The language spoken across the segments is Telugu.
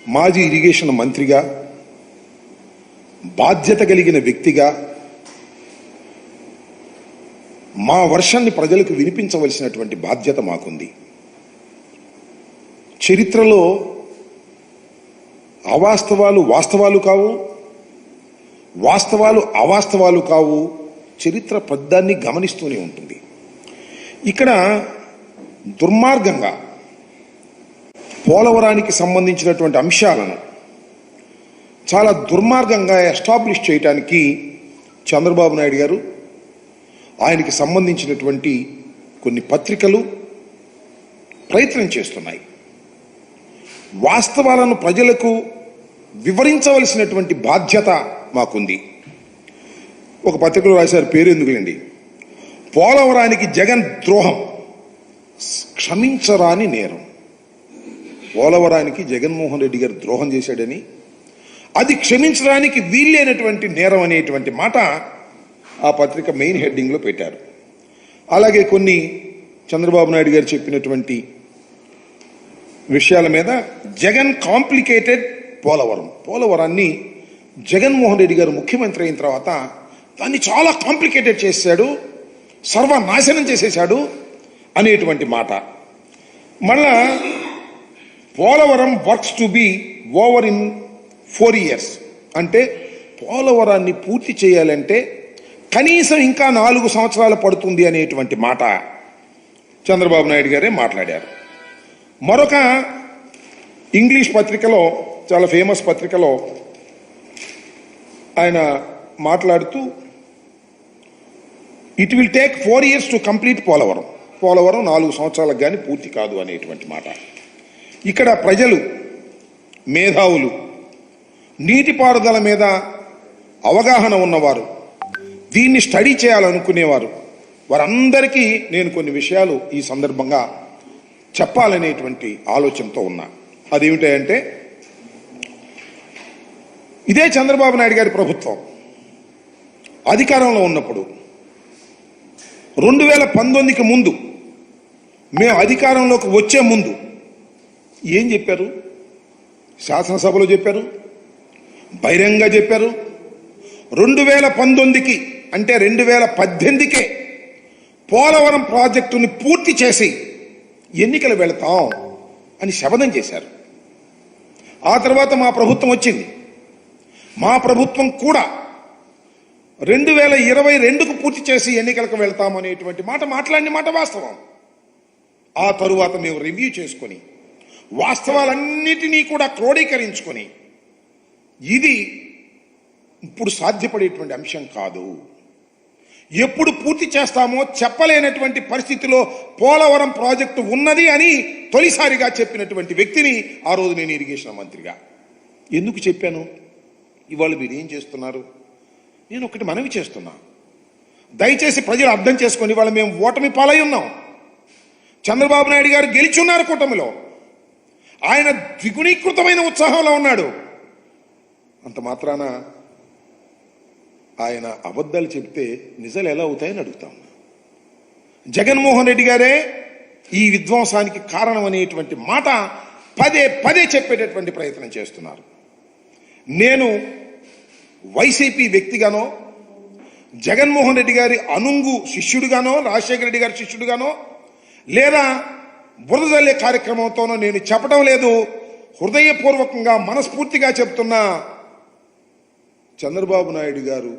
మాజీ ఇరిగేషన్ మంత్రిగా, బాధ్యత కలిగిన వ్యక్తిగా మా వర్షాన్ని ప్రజలకు వినిపించవలసినటువంటి బాధ్యత మాకుంది. చరిత్రలో అవాస్తవాలు వాస్తవాలు కావు, వాస్తవాలు అవాస్తవాలు కావు. చరిత్ర ప్రద్దాన్ని గమనిస్తూనే ఉంటుంది. ఇక్కడ దుర్మార్గంగా పోలవరానికి సంబంధించినటువంటి అంశాలను చాలా దుర్మార్గంగా ఎస్టాబ్లిష్ చేయడానికి చంద్రబాబు నాయుడు గారు, ఆయనకి సంబంధించినటువంటి కొన్ని పత్రికలు ప్రయత్నం చేస్తున్నాయి. వాస్తవాలను ప్రజలకు వివరించవలసినటువంటి బాధ్యత మాకుంది. ఒక పత్రికలో రాశారు, పేరు ఎందుకులేండి, పోలవరానికి జగన్ ద్రోహం క్షమించరాని నేరం. పోలవరానికి జగన్మోహన్ రెడ్డి గారు ద్రోహం చేశాడని, అది క్షమించడానికి వీల్లేనటువంటి నేరం అనేటువంటి మాట ఆ పత్రిక మెయిన్ హెడ్డింగ్లో పెట్టారు. అలాగే కొన్ని చంద్రబాబు నాయుడు గారు చెప్పినటువంటి విషయాల మీద జగన్ కాంప్లికేటెడ్ పోలవరాన్ని జగన్మోహన్ రెడ్డి గారు ముఖ్యమంత్రి అయిన తర్వాత దాన్ని చాలా కాంప్లికేటెడ్ చేశాడు, సర్వనాశనం చేసేశాడు అనేటువంటి మాట. మళ్ళా Polavaram works to be over in 4 years అంటే పోలవరాన్ని పూర్తి చేయాలంటే కనీసం ఇంకా 4 సంవత్సరాలు పడుతుంది అనేటువంటి మాట చంద్రబాబు నాయుడు గారే మాట్లాడారు. మరొక ఇంగ్లీష్ పత్రికలో, చాలా ఫేమస్ పత్రికలో ఆయన మాట్లాడుతూ it will take 4 years to complete Polavaram 4 సంవత్సరాలకు కానీ పూర్తి కాదు అనేటువంటి మాట. ఇక్కడ ప్రజలు, మేధావులు, నీటిపారుదల మీద అవగాహన ఉన్నవారు, దీన్ని స్టడీ చేయాలనుకునేవారు, వారందరికీ నేను కొన్ని విషయాలు ఈ సందర్భంగా చెప్పాలనేటువంటి ఆలోచనతో ఉన్నా. అదేమిటంటే, ఇదే చంద్రబాబు నాయుడు గారి ప్రభుత్వం అధికారంలో ఉన్నప్పుడు 2019కి ముందు, మేము అధికారంలోకి వచ్చే ముందు ఏం చెప్పారు? శాసనసభలో చెప్పారు, బహిరంగంగా చెప్పారు. 2019కి అంటే 2018కే పోలవరం ప్రాజెక్టుని పూర్తి చేసి ఎన్నికలు వెళతాం అని శపథం చేశారు. ఆ తర్వాత మా ప్రభుత్వం వచ్చింది. మా ప్రభుత్వం కూడా 2022కు పూర్తి చేసి ఎన్నికలకు వెళ్తాం అనేటువంటి మాట మాట్లాడిన మాట వాస్తవం. ఆ తరువాత మేము రివ్యూ చేసుకొని వాస్తవాలన్నిటినీ కూడా క్రోడీకరించుకొని ఇది ఇప్పుడు సాధ్యపడేటువంటి అంశం కాదు, ఎప్పుడు పూర్తి చేస్తామో చెప్పలేనటువంటి పరిస్థితిలో పోలవరం ప్రాజెక్టు ఉన్నది అని తొలిసారిగా చెప్పినటువంటి వ్యక్తిని ఆ రోజు నేను ఇరిగేషన్ మంత్రిగా. ఎందుకు చెప్పాను? ఇవాళ మీరు ఏం చేస్తున్నారు? నేను ఒకటి మనవి చేస్తున్నా, దయచేసి ప్రజలు అర్థం చేసుకొని, ఇవాళ మేము ఓటమి పాలై ఉన్నాం. చంద్రబాబు నాయుడు గారు గెలిచున్నారు కూటమిలో, ఆయన ద్విగుణీకృతమైన ఉత్సాహంలో ఉన్నాడు. అంత మాత్రాన ఆయన అబద్ధాలు చెప్తే నిజాలు ఎలా అవుతాయని అడుగుతాం. జగన్మోహన్ రెడ్డి గారే ఈ విధ్వంసానికి కారణం అనేటువంటి మాట పదే చెప్పేటటువంటి ప్రయత్నం చేస్తున్నారు. నేను వైసీపీ వ్యక్తిగానో, జగన్మోహన్ రెడ్డి గారి అనుంగు శిష్యుడిగానో, రాజశేఖర రెడ్డి గారి శిష్యుడిగానో, లేదా బురద జల్లే కార్యక్రమంతోనో నేను చెప్పడం లేదు. హృదయపూర్వకంగా మనస్ఫూర్తిగా చెప్తున్నా, చంద్రబాబు నాయుడు గారు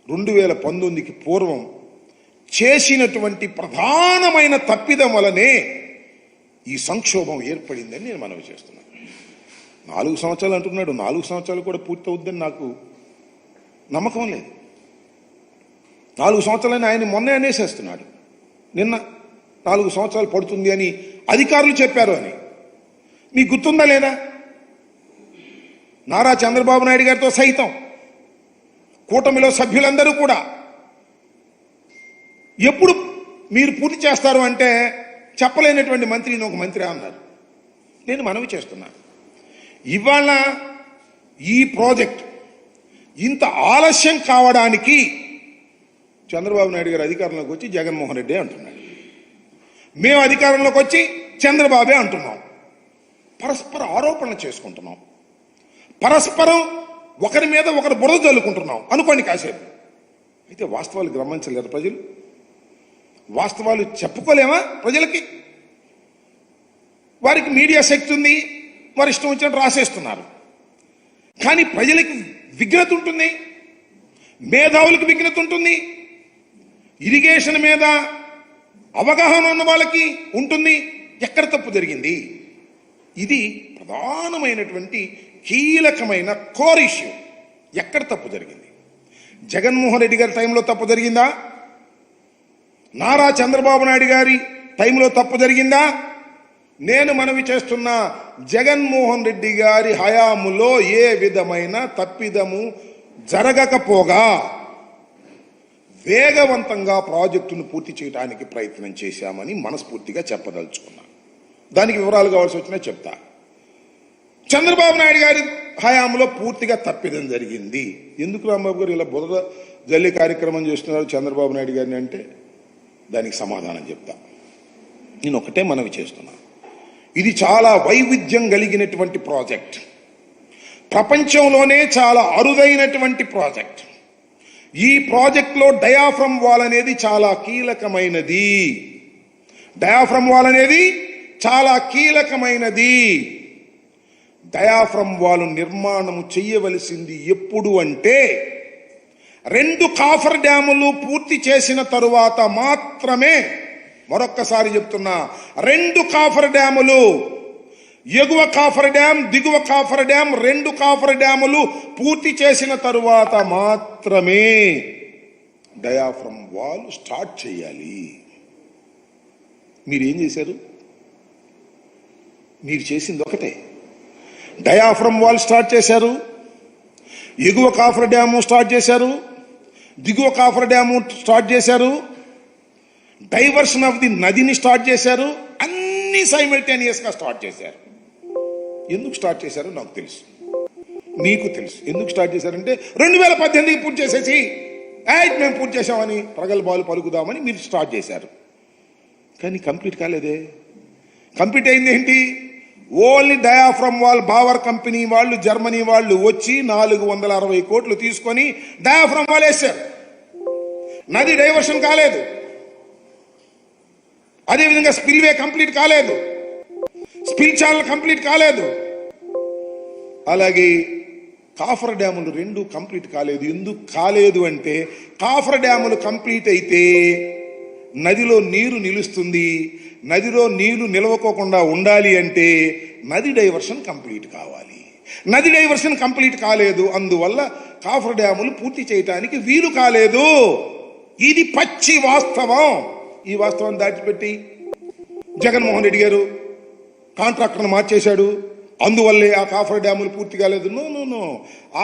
2019కి పూర్వం చేసినటువంటి ప్రధానమైన తప్పిదం వలనే ఈ సంక్షోభం ఏర్పడిందని నేను మనవి చేస్తున్నాను. 4 సంవత్సరాలు అంటున్నాడు, 4 సంవత్సరాలు కూడా పూర్తవుద్దని నాకు నమ్మకం లేదు. 4 సంవత్సరాలని ఆయన మొన్నే అనేసేస్తున్నాడు. నిన్న 4 సంవత్సరాలు పడుతుంది అని అధికారులు చెప్పారు అని మీకు గుర్తుందా లేదా? నారా చంద్రబాబు నాయుడు గారితో సైతం కూటమిలో సభ్యులందరూ కూడా ఎప్పుడు మీరు పూర్తి చేస్తారు అంటే చెప్పలేనటువంటి మంత్రి ఒక మంత్రి అన్నారు. నేను మనవి చేస్తున్నాను, ఇవాళ ఈ ప్రాజెక్ట్ ఇంత ఆలస్యం కావడానికి చంద్రబాబు నాయుడు గారు అధికారంలోకి వచ్చి జగన్మోహన్ రెడ్డి అంటున్నాడు, మేము అధికారంలోకి వచ్చి చంద్రబాబే అంటున్నాం. పరస్పర ఆరోపణలు చేసుకుంటున్నాం, పరస్పరం ఒకరి మీద ఒకరు బురద జల్లుకుంటున్నాం అనుకోండి కాసేపు. అయితే వాస్తవాలు గమనించలేరు ప్రజలు, వాస్తవాలు చెప్పుకోలేమా ప్రజలకి? వారికి మీడియా శక్తి ఉంది, వారి ఇష్టం వచ్చినట్టు రాసేస్తున్నారు. కానీ ప్రజలకి విఘ్నత ఉంటుంది, మేధావులకు విఘ్నత ఉంటుంది, ఇరిగేషన్ మీద అవగాహన ఉన్న వాళ్ళకి ఉంటుంది. ఎక్కడ తప్పు జరిగింది? ఇది ప్రధానమైనటువంటి కీలకమైన కోర్ ఇష్యూ. ఎక్కడ తప్పు జరిగింది? జగన్మోహన్ రెడ్డి గారి టైంలో తప్పు జరిగిందా? నారా చంద్రబాబు నాయుడు గారి టైంలో తప్పు జరిగిందా? నేను మనవి చేస్తున్నా, జగన్మోహన్ రెడ్డి గారి హయాములో ఏ విధమైన తప్పిదము జరగకపోగా వేగవంతంగా ప్రాజెక్టును పూర్తి చేయడానికి ప్రయత్నం చేశామని మనస్ఫూర్తిగా చెప్పదలుచుకున్నా. దానికి వివరాలు కావాల్సి వచ్చినా చెప్తా. చంద్రబాబు నాయుడు గారి హయాంలో పూర్తిగా తప్పిదం జరిగింది. ఎందుకు రాంబాబు గారు ఇలా బురద జల్లి కార్యక్రమం చేస్తున్నారు చంద్రబాబు నాయుడు గారిని అంటే దానికి సమాధానం చెప్తా. నేను ఒకటే మనవి చేస్తున్నా, ఇది చాలా వైవిధ్యం కలిగినటువంటి ప్రాజెక్ట్, ప్రపంచంలోనే చాలా అరుదైనటువంటి ప్రాజెక్ట్. ఈ ప్రాజెక్ట్లో డయాఫ్రమ్ వాల్ అనేది చాలా కీలకమైనది. డయాఫ్రమ్ వాల్ అనేది చాలా కీలకమైనది. డయాఫ్రమ్ వాల్ నిర్మాణం చేయవలసింది ఎప్పుడు అంటే 2 కాఫర్ డ్యాములు పూర్తి చేసిన తరువాత మాత్రమే. మరొక్కసారి చెప్తున్నా, 2 కాఫర్ డ్యాములు, ఎగువ కాఫర్ డ్యామ్, దిగువ కాఫర్ డ్యామ్, 2 కాఫర్ డ్యాములు పూర్తి చేసిన తరువాత మాత్రమే డయాఫ్రమ్ వాల్ స్టార్ట్ చేయాలి. మీరేం చేశారు? మీరు చేసింది ఒకటే, డయాఫ్రమ్ వాల్ స్టార్ట్ చేశారు, ఎగువ కాఫర్ డ్యాము స్టార్ట్ చేశారు, దిగువ కాఫర్ డ్యాము స్టార్ట్ చేశారు, డైవర్షన్ ఆఫ్ ది నదిని స్టార్ట్ చేశారు. అన్ని సైమల్టేనియస్ గా స్టార్ట్ చేశారు. ఎందుకు స్టార్ట్ చేశారో నాకు తెలుసు, మీకు తెలుసు. ఎందుకు స్టార్ట్ చేశారంటే 2018కి పూర్తి చేసేసి మేము పూర్తి చేశామని ప్రగల్భాలు పలుకుదామని మీరు స్టార్ట్ చేశారు. కానీ కంప్లీట్ కాలేదే. కంప్లీట్ అయింది ఏంటి? Only diaphragm wall Bauer company వాళ్ళు, జర్మనీ వాళ్ళు వచ్చి 460 కోట్లు తీసుకొని డయాఫ్రమ్ వాల్ వేశారు. నది డైవర్షన్ కాలేదు. అదేవిధంగా స్పిల్వే కంప్లీట్ కాలేదు, స్పిల్ ఛానల్ కంప్లీట్ కాలేదు. అలాగే కాఫర్ డ్యాములు 2 కంప్లీట్ కాలేదు. ఎందుకు కాలేదు అంటే కాఫర్ డ్యాములు కంప్లీట్ అయితే నదిలో నీరు నిలుస్తుంది. నదిలో నీళ్లు నిలవకోకుండా ఉండాలి అంటే నది డైవర్షన్ కంప్లీట్ కావాలి. నది డైవర్షన్ కంప్లీట్ కాలేదు, అందువల్ల కాఫర్ డ్యాములు పూర్తి చేయడానికి వీలు కాలేదు. ఇది పచ్చి వాస్తవం. ఈ వాస్తవాన్ని దాటిపెట్టి జగన్మోహన్ రెడ్డి గారు కాంట్రాక్టర్ను మార్చేశాడు, అందువల్లే ఆ కాఫర్ డ్యాములు పూర్తి కాలేదు. నో,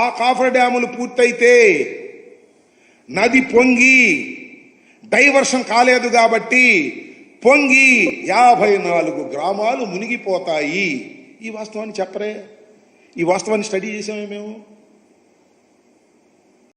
ఆ కాఫర్ డ్యాములు పూర్తయితే నది పొంగి డైవర్షన్ కాలేదు కాబట్టి పొంగి 54 గ్రామాలు మునిగిపోతాయి. ఈ వాస్తవాన్ని చెప్పరే? ఈ వాస్తవాన్ని స్టడీ చేసామే మేము.